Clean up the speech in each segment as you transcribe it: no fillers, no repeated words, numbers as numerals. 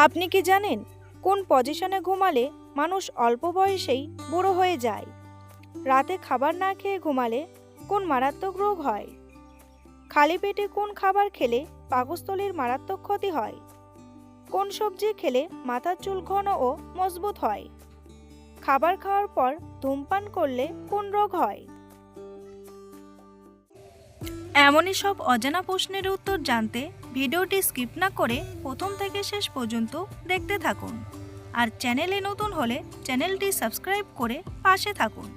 আপনি কি জানেন কোন পজিশনে ঘুমালে মানুষ অল্প বয়সেই বুড়ো হয়ে যায়? রাতে খাবার না খেয়ে ঘুমালে কোন মারাত্মক রোগ হয়? খালি পেটে কোন খাবার খেলে পাকস্থলীর মারাত্মক ক্ষতি হয়? কোন সবজি খেলে মাথার চুল ঘন ও মজবুত হয়? খাবার খাওয়ার পর ধূমপান করলে কোন রোগ হয়? এমনই সব অজানা প্রশ্নের উত্তর জানতে ভিডিওটি স্কিপ না করে প্রথম থেকে শেষ পর্যন্ত দেখতে থাকুন। আর চ্যানেলে নতুন হলে চ্যানেলটি সাবস্ক্রাইব করে পাশে থাকুন।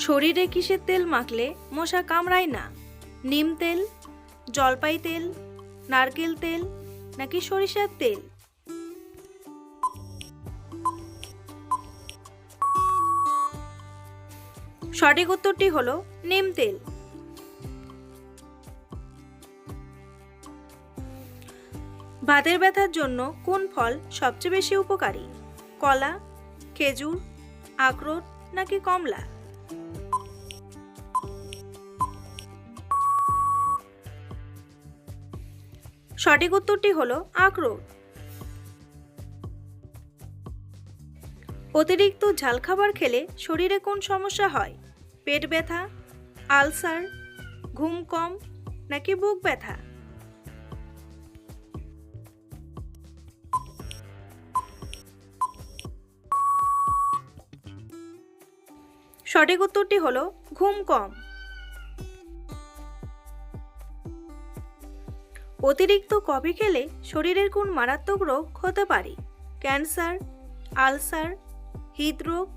শরীরে কিসের তেল মাখলে মশা কামড়ায় না? নিম তেল, জলপাই তেল, নারকেল তেল নাকি সরিষার তেল? সঠিক উত্তরটি হলো নিম তেল। বাতের ব্যথার জন্য কোন ফল সবচেয়ে বেশি উপকারী? কলা, খেজুর, আখরোট নাকি কমলা? সঠিক উত্তরটি হলো আখরোট। অতিরিক্ত ঝাল খাবার খেলে শরীরে কোন সমস্যা হয়? পেট ব্যথা, আলসার, ঘুম কম নাকি বুক ব্যথা? সঠিক উত্তরটি হলো ঘুম কম। অতিরিক্ত কফি খেলে শরীরের কোন মারাত্মক রোগ হতে পারে? ক্যান্সার, আলসার, হৃদরোগ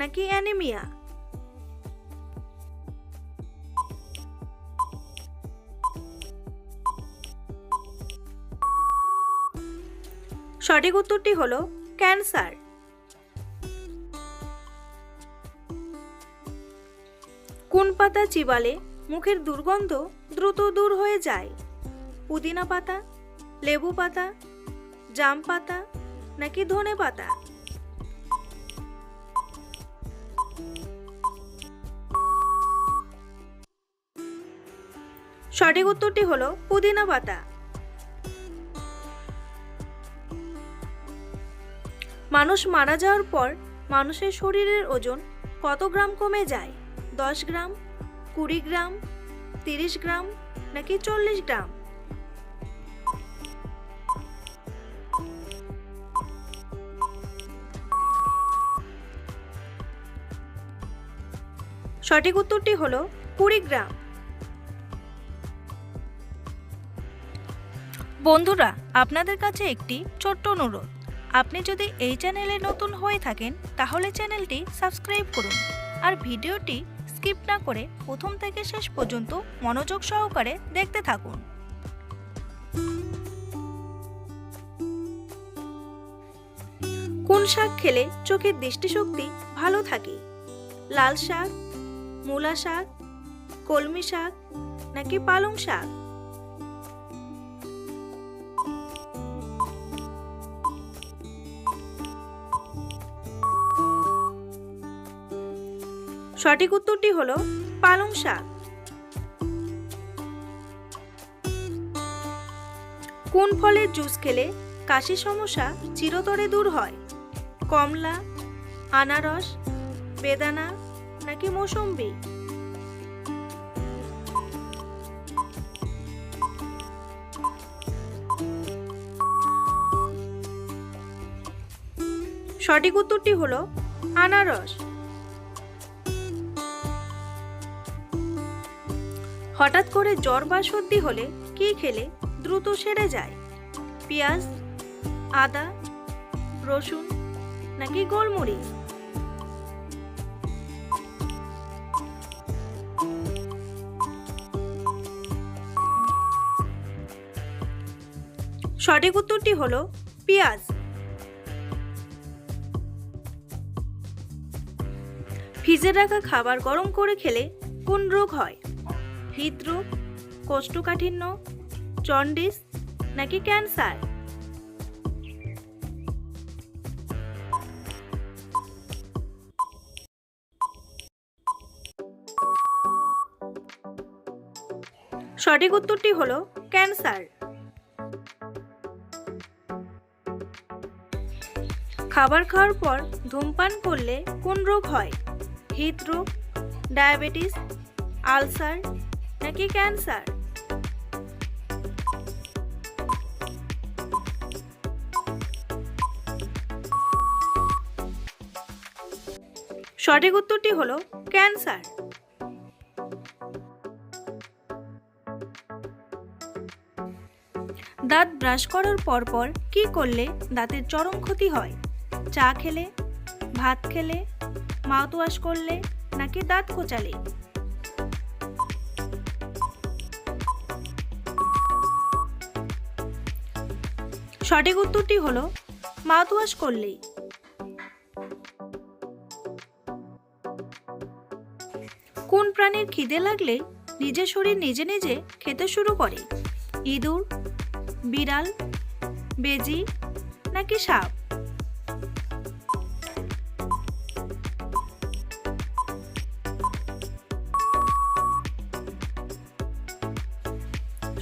নাকি অ্যানিমিয়া? সঠিক উত্তরটি হলো ক্যান্সার। কোন পাতা চিবালে মুখের দুর্গন্ধ দ্রুত দূর হয়ে যায়? পুদিনা পাতা, লেবু পাতা, জাম পাতা নাকি ধনে পাতা? সঠিক উত্তরটি হলো পুদিনা পাতা। মানুষ মারা যাওয়ার পর মানুষের শরীরের ওজন কত গ্রাম কমে যায়? 10 গ্রাম, 20 গ্রাম, 30 গ্রাম নাকি 40 গ্রাম? সঠিক উত্তরটি হলো 20 গ্রাম। বন্ধুরা, আপনাদের কাছে একটি ছোট্ট অনুরোধ, আপনি যদি এই চ্যানেলে নতুন হয়ে থাকেন তাহলে চ্যানেলটি সাবস্ক্রাইব করুন আর ভিডিওটি স্কিপ না করে প্রথম থেকে শেষ পর্যন্ত মনোযোগ সহকারে দেখতে থাকুন। কোন শাক খেলে চোখের দৃষ্টিশক্তি ভালো থাকে? লাল শাক, মূলা শাক, কলমি শাক নাকি পালং শাক? সঠিক উত্তরটি হলো পালং শাক। কোন ফলের জুস খেলে কাশির সমস্যা চিরতরে দূর হয়? কমলা, আনারস, বেদানা নাকি মৌসম্বি? সঠিক উত্তরটি হলো আনারস। হঠাৎ করে জ্বর বা সর্দি হলে কি খেলে দ্রুত সেরে যায়? পেঁয়াজ, আদা, রসুন নাকি গোলমরিচ? সঠিক উত্তরটি হলো পেঁয়াজ। ফ্রিজে রাখা খাবার গরম করে খেলে কোন রোগ হয়? হৃদরোগ, কোষ্ঠকাঠিন্য, জন্ডিস নাকি ক্যান্সার? সঠিক উত্তরটি হলো ক্যান্সার। খাবার খাওয়ার পর ধূমপান করলে কোন রোগ হয়? হৃদরোগ, ডায়াবেটিস, আলসার নাকি ক্যান্সার? সঠিক উত্তরটি হলো ক্যান্সার। দাঁত ব্রাশ করার পরপর কি করলে দাঁতের চরম ক্ষতি হয়? চা খেলে, ভাত খেলে, মাউথওয়াশ করলে নাকি দাঁত খোঁচালে? সঠিক উত্তরটি হলো মাউথওয়াশ করলেই। কোন প্রাণীর খিদে লাগলে নিজের শরীর নিজে নিজে খেতে শুরু করে? ইঁদুর, বিড়াল, বেজি নাকি সাপ?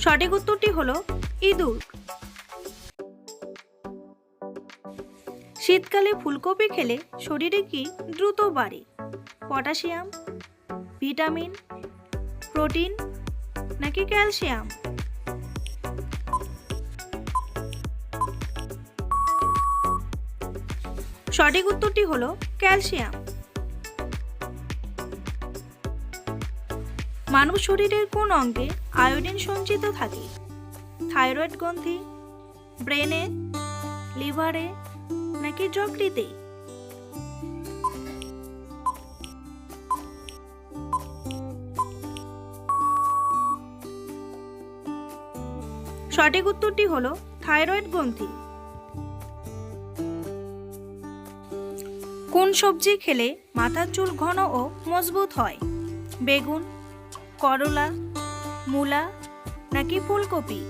সঠিক উত্তরটি হলো ইঁদুর। শীতকালে ফুলকপি খেলে শরীরে কি দ্রুত বাড়ে? পটাশিয়াম, ভিটামিন, প্রোটিন নাকি ক্যালসিয়াম? সঠিক উত্তরটি হলো ক্যালসিয়াম। মানব শরীরের কোন অঙ্গে আয়োডিন সঞ্চিত থাকে? থাইরয়েড গ্রন্থি, ব্রেনে, লিভারে নাকি যকৃতে? সঠিক উত্তরটি হলো থাইরয়েড গ্রন্থি। কোন সবজি খেলে মাথার চুল ঘন ও মজবুত হয়? বেগুন, করলা, মূলা নাকি ফুলকপি?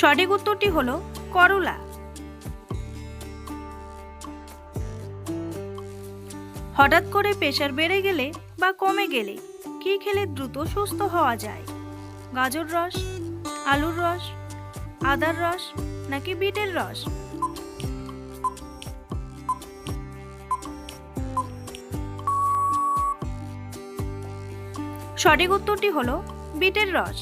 সঠিক উত্তরটি হলো করলা। হঠাৎ করে প্রেসার বেড়ে গেলে বা কমে গেলে কি খেলে দ্রুত সুস্থ হওয়া যায়? গাজর রস, আলুর রস, আদার রস নাকি বিটের রস? সঠিক উত্তরটি হলো বিটের রস।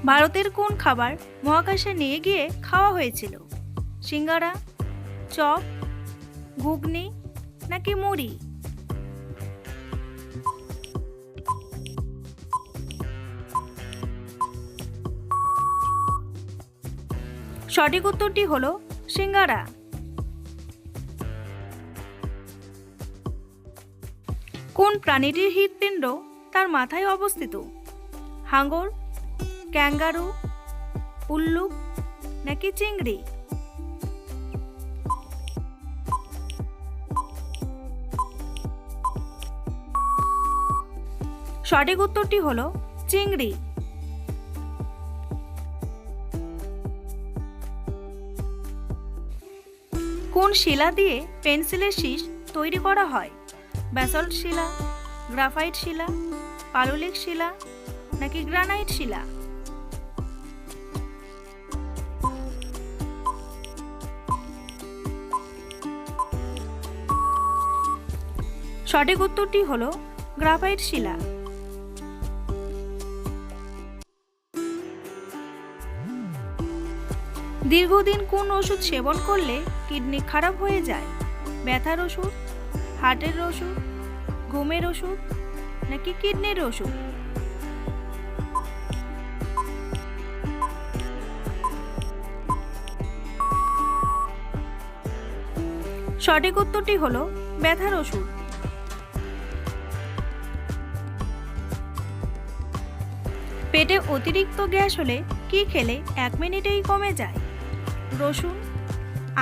ভারতের কোন খাবার মহাকাশে নিয়ে গিয়ে খাওয়া হয়েছিল? সিঙ্গারা, চপ, ঘুগনি নাকি মুড়ি? সঠিক উত্তরটি হলো সিঙ্গারা। কোন প্রাণীটির হৃৎপিণ্ড তার মাথায় অবস্থিত? হাঙর, ক্যাঙ্গারু, উল্লুক নাকি চিংড়ি? সঠিক উত্তরটি হলো চিংড়ি। কোন শিলা দিয়ে পেন্সিলের শীষ তৈরি করা হয়? ব্যাসল্ট শিলা, গ্রাফাইট শিলা, পাললিক শিলা নাকি গ্রানাইট শিলা? সঠিক উত্তরটি হলো গ্রাফাইট শিলা। দীর্ঘদিন কোন ওষুধ সেবন করলে কিডনি খারাপ হয়ে যায়? ব্যথার ওষুধ, হার্টের ওষুধ, ঘুমের ওষুধ নাকি কিডনির ওষুধ? সঠিক উত্তরটি হলো ব্যথার ওষুধ। পেটে অতিরিক্ত গ্যাস হলে কি খেলে 1 মিনিটেই কমে যায়? রসুন,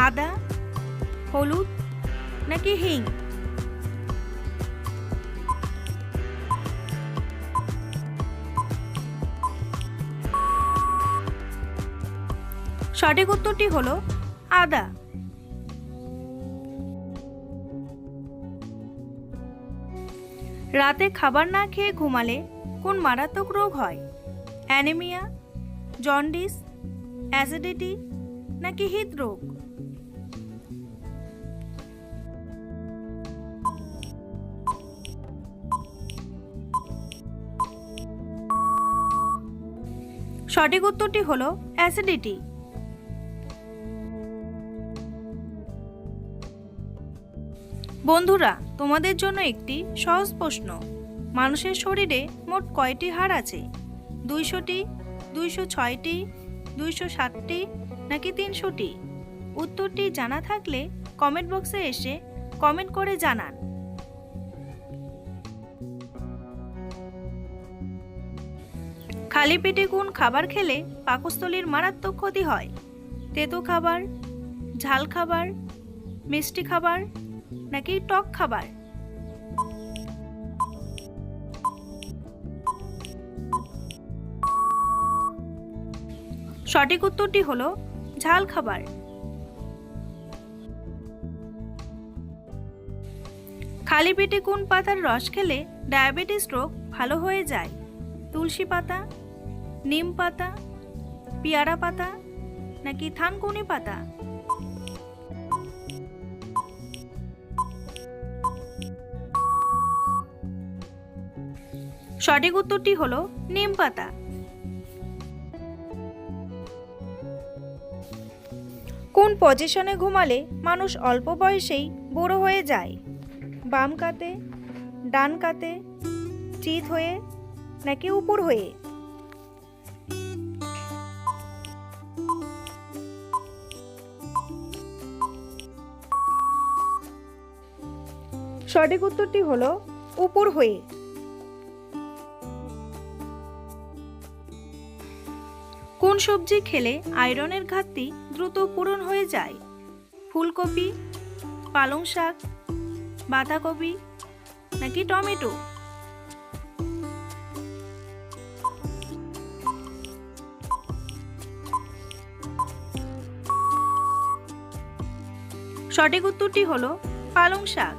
আদা, হলুদ নাকি হিং? সঠিক উত্তরটি হলো আদা। রাতে খাবার না খেয়ে ঘুমালে কোন মারাত্মক রোগ হয়? অ্যানিমিয়া, জন্ডিস, অ্যাসিডিটি নাকি হৃদরোগ? সঠিক উত্তরটি হলো অ্যাসিডিটি। বন্ধুরা, তোমাদের জন্য একটি সহজ প্রশ্ন। মানুষের শরীরে মোট কয়টি হাড় আছে? 200টি, 206টি, 207টি নাকি 300টি? উত্তরটি জানা থাকলে কমেন্ট বক্সে এসে কমেন্ট করে জানান। খালি পেটে কোন খাবার খেলে পাকস্থলীর মারাত্মক ক্ষতি হয়? তেতো খাবার, ঝাল খাবার, মিষ্টি খাবার নাকি টক খাবার? সঠিক উত্তরটি হলো ঝাল খাবার। খালি পেটে কোন পাতার রস খেলে ডায়াবেটিস রোগ ভালো হয়ে যায়? তুলসী পাতা, নিম পাতা, পেয়ারা পাতা নাকি থানকুনি পাতা? সঠিক উত্তরটি হলো নিম পাতা। কোন পজিশনে ঘুমালে মানুষ অল্প বয়সেই বুড়ো হয়ে যায়? বাম কাতে, ডান কাতে, চিত হয়ে নাকি উপর হয়ে? সঠিক উত্তরটি হলো উপর হয়ে। কোন সবজি খেলে আয়রনের ঘাটতি দ্রুত পূরণ হয়ে যায়? ফুলকপি, পালং শাক, বাঁধাকপি নাকি টমেটো? সঠিক উত্তরটি হলো পালং শাক।